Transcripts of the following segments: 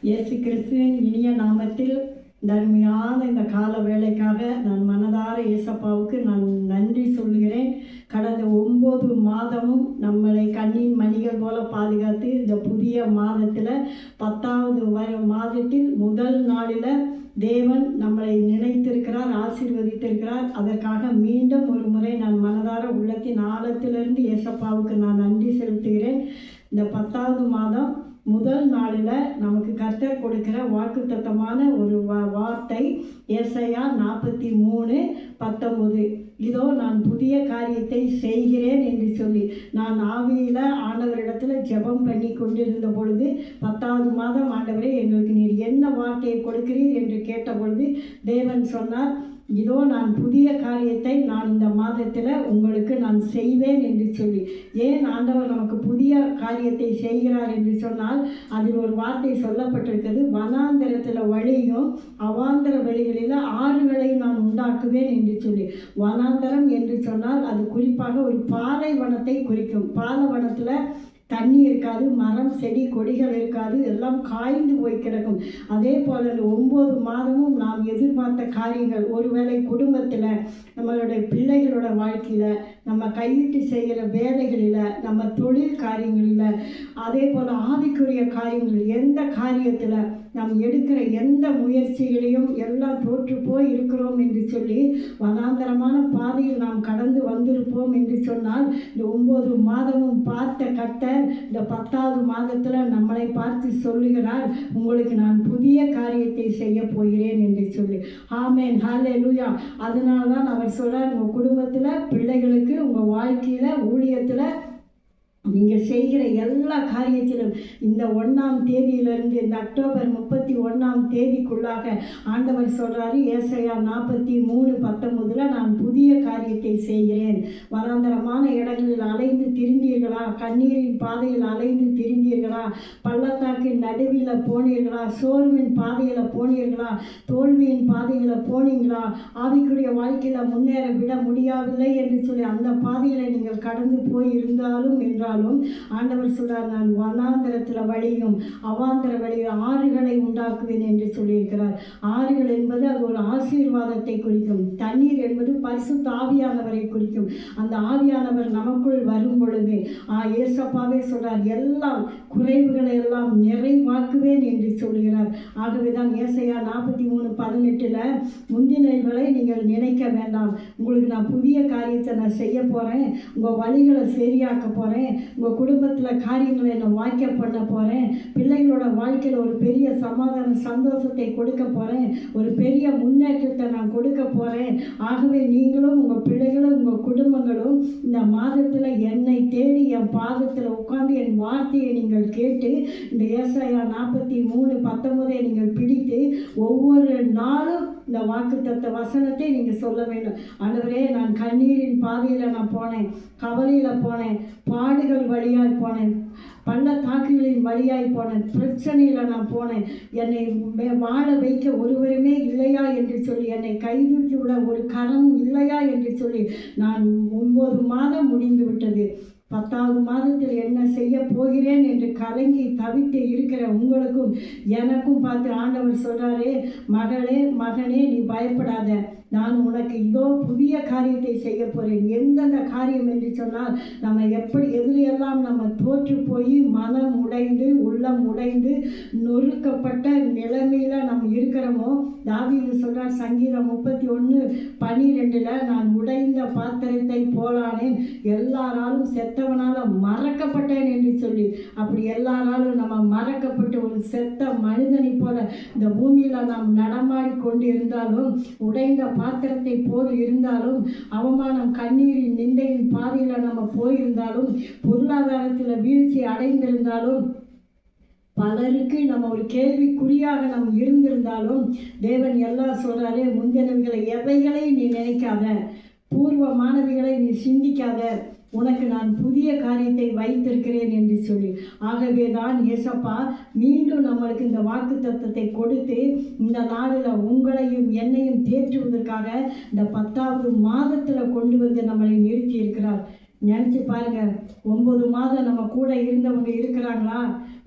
இயேசு கிறிஸ்துவின் இனிய நாமத்தில் தர்மையான இந்த கால வேளைக்காக நான் மனதார இயேசப்பாவுக்கு நான் நன்றி சொல்லுகிறேன். கடந்த 9 மாதமும் நம்மளை கண்ணின் மணிகள் போல பாதுகாத்து இந்த புதிய மாதத்தில் 10வது மாதத்தில் முதல் நாளில் தேவன் நம்மளை நினைத்திருக்கிறார், ஆசீர்வதித்திருக்கிறார். அதற்காக மீண்டும் ஒரு முறை நான் மனதார உள்ளத்தின் ஆழத்திலிருந்து இயேசப்பாவுக்கு நான் நன்றி செலுத்துகிறேன். இந்த 10வது மாதம் முதல் நாளில் நமக்கு கர்த்தர் கொடுக்கிற வாக்குத்தத்தமான ஒரு வார்த்தை ஏசாயா 43:19. இதோ நான் புதிய காரியத்தை செய்கிறேன் என்று சொல்லி நான் ஆவியில் ஆண்டவரிடத்தில் ஜெபம் பண்ணி கொண்டிருந்த பொழுது 10வது மாதம் ஆண்டவரே எங்களுக்கு நீர் என்ன வார்த்தையை கொடுக்கிறீர் என்று கேட்ட பொழுது தேவன் சொன்னார், இதோ நான் புதிய காரியத்தை நான் இந்த மாதத்தில் உங்களுக்கு நான் செய்வேன் என்று சொல்லி. ஏன் ஆண்டவர் நமக்கு புதிய காரியத்தை செய்கிறார் என்று சொன்னால் அதில் ஒரு வார்த்தை சொல்லப்பட்டிருக்கிறது, வனாந்தரத்தில் வழியும் அவாந்தர வெளிகளில் ஆறுகளையும் நான் உண்டாக்குவேன் என்று சொல்லி. வனாந்தரம் என்று சொன்னால் அது குறிப்பாக ஒரு பாலைவனத்தை குறிக்கும். பாலைவனத்தில் தண்ணி இருக்காது, மரம் செடி கொடிகள் இருக்காது, எல்லாம் காய்ந்து போய் கிடக்கும். அதே போல் 9 மாதமும் நாம் எதிர்பார்த்த காரியங்கள், ஒருவேளை குடும்பத்தில், நம்மளுடைய பிள்ளைகளோட வாழ்க்கையில், நம்ம கையிட்டு செய்கிற வேலைகளில், நம்ம தொழில் காரியங்களில், அதே போல் ஆவிக்குரிய காரியங்கள், எந்த காரியத்தில் நாம் எடுக்கிற எந்த முயற்சிகளையும் எல்லாம் தோற்று போய் இருக்கிறோம் என்று சொல்லி வனாந்தரமான பாதையில் நாம் கடந்து வந்திருப்போம் என்று சொன்னால் இந்த 9 மாதமும் பார்த்த கர்த்தர் இந்த 10வது மாதத்தில் நம்மளை பார்த்து சொல்லுகிறார், உங்களுக்கு நான் புதிய காரியத்தை செய்ய போகிறேன் என்று சொல்லி. ஆமென், ஹல்லேலூயா. அதனால தான் அவர் சொல்கிறார், உங்கள் குடும்பத்தில், பிள்ளைகளுக்கு, உங்கள் வாழ்க்கையில், ஊழியத்தில் நீங்கள் செய்கிற எல்லா காரியத்திலும் இந்த 1ஆம் தேதியிலிருந்து இந்த அக்டோபர் 31ஆம் தேதிக்குள்ளாக ஆண்டவர் சொல்கிறாரு, ஏசாயா 43:19 நான் புதிய காரியத்தை செய்கிறேன். வனாந்தரமான இடங்களில் அலைந்து திரிந்தீர்களா? கண்ணீரின் பாதையில் அலைந்து திரிந்தீர்களா? பள்ளத்தாக்கின் நடுவில் போனீர்களா? சோர்வின் பாதையில் போனீர்களா? தோல்வியின் பாதையில் போனீங்களா? ஆவிக்குரிய வாழ்க்கையில் முன்னேற விட முடியவில்லை என்று சொல்லி அந்த பாதையில் நீங்கள் கடந்து போய் இருந்தாலும் என்றால் ஆண்டவர் சொல்றார், நான் வனாந்தரத்தில் வழியும் அவாந்தர வழியும் ஆறுகளை உண்டாக்குவேன் என்று சொல்லியிருக்கிறார். ஆறுகள் என்பது அது ஒரு ஆசீர்வாதத்தை குறிக்கும். தண்ணீர் என்பது பரிசுத்த ஆவியானவரை குறிக்கும். அந்த ஆவியானவர் நமக்குள் வரும் பொழுது ஏசப்பாவே சொல்றார், எல்லாம் குறைவுகளை எல்லாம் நிறைவாக்குவேன் என்று சொல்கிறார். ஆகவேதான் ஏசாயா 43:18 முந்தினவர்களை நீங்கள் நினைக்க வேண்டாம், உங்களுக்கு நான் புதிய காரியத்தை நான் செய்ய போறேன், உங்கள் வழிகளை சரியாக்க போறேன், உங்கள் குடும்பத்தில் காரியங்களை நான் வாய்க்க பண்ண போகிறேன், பிள்ளைகளோட வாழ்க்கையில் ஒரு பெரிய சமாதான சந்தோஷத்தை கொடுக்க போகிறேன், ஒரு பெரிய முன்னேற்றத்தை நான் கொடுக்க போகிறேன். ஆகவே நீங்களும் உங்கள் பிள்ளைகளும் உங்கள் குடும்பங்களும் இந்த மாதத்தில் என்னை தேடி என் பாதத்தில் உட்கார்ந்து என் வார்த்தையை நீங்கள் கேட்டு இந்த ஏசாயா 43:19 நீங்கள் பிடித்து ஒவ்வொரு நாளும் இந்த வாக்குத்தத்த வசனத்தை நீங்கள் சொல்ல வேண்டும். ஆண்டவரே, நான் கண்ணீரின் பாதையில் நான் போனேன், கவலையில் போனேன், பாடுகள் வழியாக போனேன், பள்ளத்தாக்குகளின் வழியாய் போனேன், பிரச்சனையில் நான் போனேன், என்னை வாழ வைக்க ஒருவருமே இல்லையா என்று சொல்லி, என்னை கைதூக்கி விட ஒரு கரமும் இல்லையா என்று சொல்லி நான் 9 மாதம் முடிந்து விட்டது. 10வது மாதத்தில் என்ன செய்ய போகிறேன் என்று கலங்கி தவித்து இருக்கிற உங்களுக்கும் எனக்கும் பார்த்து ஆண்டவர் சொல்கிறாரே, மகளே மகனே, நீ பயப்படாத, நான் உனக்கு இதோ புதிய காரியத்தை செய்ய போகிறேன். எந்தெந்த காரியம் என்று சொன்னால், நம்ம எப்படி எதிலையெல்லாம் நம்ம தோற்று போய் மனம் உடைந்து உள்ளம் உடைந்து நொறுக்கப்பட்ட நிலைமையில் நம்ம இருக்கிறோமோ, தாவீது சொல்கிறார் சங்கீதம் 31:12 நான் உடைந்த பாத்திரத்தை போலானேன், எல்லாராலும் செத்தவனால மறக்கப்பட்டேன் என்று சொல்லி. அப்படி எல்லாராலும் நம்ம மறக்கப்பட்டு ஒரு செத்த மனிதனை போல இந்த பூமியில் நாம் நடமாடி கொண்டு இருந்தாலும், உடைந்த பாத்திரத்தை போல் இருந்தாலும், அவமானம் கண்ணீரின் நிந்தையின் பாதையில் நம்ம போயிருந்தாலும், பொருளாதாரத்தில் வீழ்ச்சி அடைந்திருந்தாலும், பலருக்கு நம்ம ஒரு கேள்விக்குறியாக நம்ம இருந்திருந்தாலும், தேவன் எல்லாம் சொல்கிறாரே, முந்தினவைகளை எவைகளை நீ நினைக்காத, பூர்வமானவைகளை நீ சிந்திக்காத, உனக்கு நான் புதிய காரியத்தை வைத்திருக்கிறேன் என்று சொல்லி. ஆகவே தான் ஏசப்பா மீண்டும் நம்மளுக்கு இந்த வாக்குத்தத்தத்தை கொடுத்து இந்த நாளில் உங்களையும் என்னையும் தேற்றுவதற்காக இந்த 10வது மாதத்தில் கொண்டு வந்து நம்மளை நிறுத்தி இருக்கிறார். நினச்சி பாருங்க, 9 மாதம் நம்ம கூட இருந்தவங்க இருக்கிறாங்களா?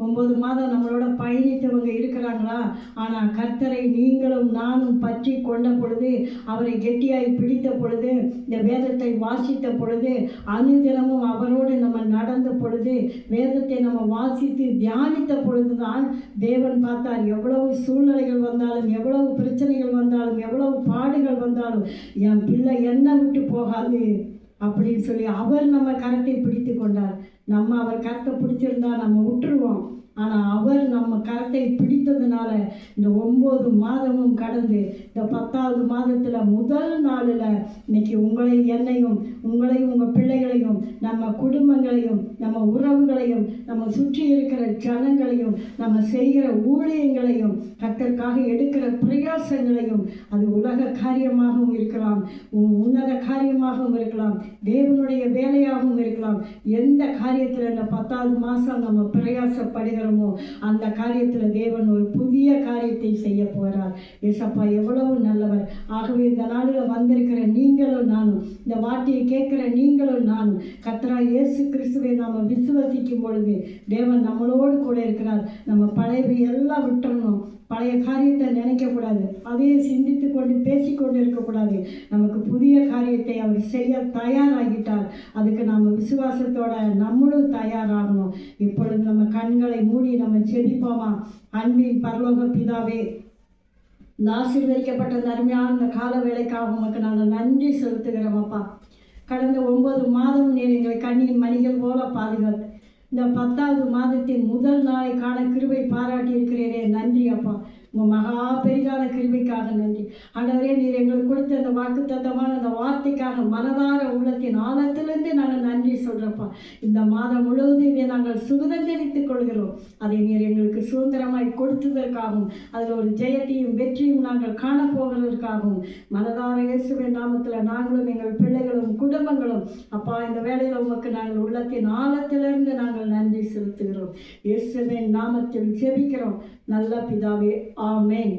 9 மாதம் நம்மளோட பயணித்தவங்க இருக்கிறாங்களா? ஆனால் கர்த்தரை நீங்களும் நானும் பற்றி கொண்ட பொழுது, அவரை கெட்டியாய் பிடித்த பொழுது, இந்த வேதத்தை வாசித்த பொழுது, அனுதினமும் அவரோடு நம்ம நடந்த பொழுது, வேதத்தை நம்ம வாசித்து தியானித்த பொழுதுதான் தேவன் பார்த்தார். எவ்வளவு சூழ்நிலைகள் வந்தாலும், எவ்வளவு பிரச்சனைகள் வந்தாலும், எவ்வளவு பாடுகள் வந்தாலும், என் பிள்ளை என்னை விட்டு போகாது அப்படின்னு சொல்லி அவர் நம்ம கரத்தை பிடித்து கொண்டார். நம்ம அவர் கரத்தை பிடிச்சிருந்தா நம்ம விட்டுருவோம். ஆனால் அவர் நம்ம கரத்தை பிடித்ததுனால இந்த 9 மாதமும் கடந்து இந்த 10வது மாதத்தில் முதல் நாளில் இன்னைக்கு உங்களை என்னையும் உங்களையும் உங்கள் பிள்ளைகளையும் நம்ம குடும்பங்களையும் நம்ம உறவுகளையும் நம்ம சுற்றி இருக்கிற ஜனங்களையும் நம்ம செய்கிற ஊழியங்களையும் கர்த்தருக்காக எடுக்கிற பிரயாசங்களையும் அது உலக காரியமாகவும் இருக்கலாம், உன்னத காரியமாகவும் இருக்கலாம், தேவனுடைய வேலையாகவும் இருக்கலாம். எந்த காரியத்தில் இந்த 10வது மாதம் நம்ம பிரயாசப்படுகிறோமோ அந்த காரியத்தில் தேவன் ஒரு புதிய காரியத்தை செய்ய போகிறார். ஏசப்பா எவ்வளவு நல்லவர். ஆகவே இந்த நாளில் வந்திருக்கிற நீங்களும் நானும், இந்த வார்த்தையை கேட்கிற நீங்களும் நானும் கர்த்தராகிய இயேசு கிறிஸ்துவை நாம் விசுவசிக்கும் பொழுது தேவன் நம்மளோடு கூட இருக்கிறார். நம்ம பழையவை எல்லாம் விட்டுறணும். பழைய காரியத்தை நினைக்கக்கூடாது, அதையே சிந்தித்து கொண்டு பேசிக்கொண்டு இருக்கக்கூடாது. நமக்கு புதிய காரியத்தை அவர் செய்ய தயாராகிட்டார். அதுக்கு நாம் விசுவாசத்தோட நம்மளும் தயாராகணும். இப்பொழுது நம்ம கண்களை மூடி நம்ம ஜெபிப்போமா? அன்பின் பரலோக பிதாவே, இந்த ஆசீர்வதிக்கப்பட்ட அருமையான இந்த கால வேளைக்காக உமக்கு நாங்கள் நன்றி செலுத்துகிறோம் அப்பா. கடந்த 9 மாதம் நீர் எங்களை கண்ணின் மணிகள் போல பாதுகாத்து இந்த 10வது மாதத்தின் முதல் நாளை காண கிருபை பாராட்டி இருக்கிறீரே, நன்றி அப்பா. உங்கள் மகா பெரிதான கிருபைக்காக நன்றி ஆண்டவரே. நீர் எங்களுக்கு கொடுத்த அந்த வாக்குத்தத்தமான அந்த வார்த்தைக்காக மனதார உள்ளத்தின் ஆழத்திலிருந்து நாங்கள் நன்றி சொல்கிறப்பா. இந்த மாதம் முழுவதும் இதை நாங்கள் சுதந்திரித்துக் கொள்கிறோம். அதை நீர் எங்களுக்கு சுதந்திரமாய் கொடுத்ததற்காகவும் அதில் ஒரு ஜெயத்தையும் வெற்றியும் நாங்கள் காணப்போகிறதற்காகவும் மனதார இயேசுவின் நாமத்தில் நாங்களும் எங்கள் பிள்ளைகளும் குடும்பங்களும் அப்பா இந்த வேளையில் உமக்கு நாங்கள் உள்ளத்தின் ஆழத்திலிருந்து நாங்கள் நன்றி செலுத்துகிறோம். இயேசுவின் நாமத்தில் ஜெபிக்கிறோம் நல்ல பிதாவே, ஆமென்.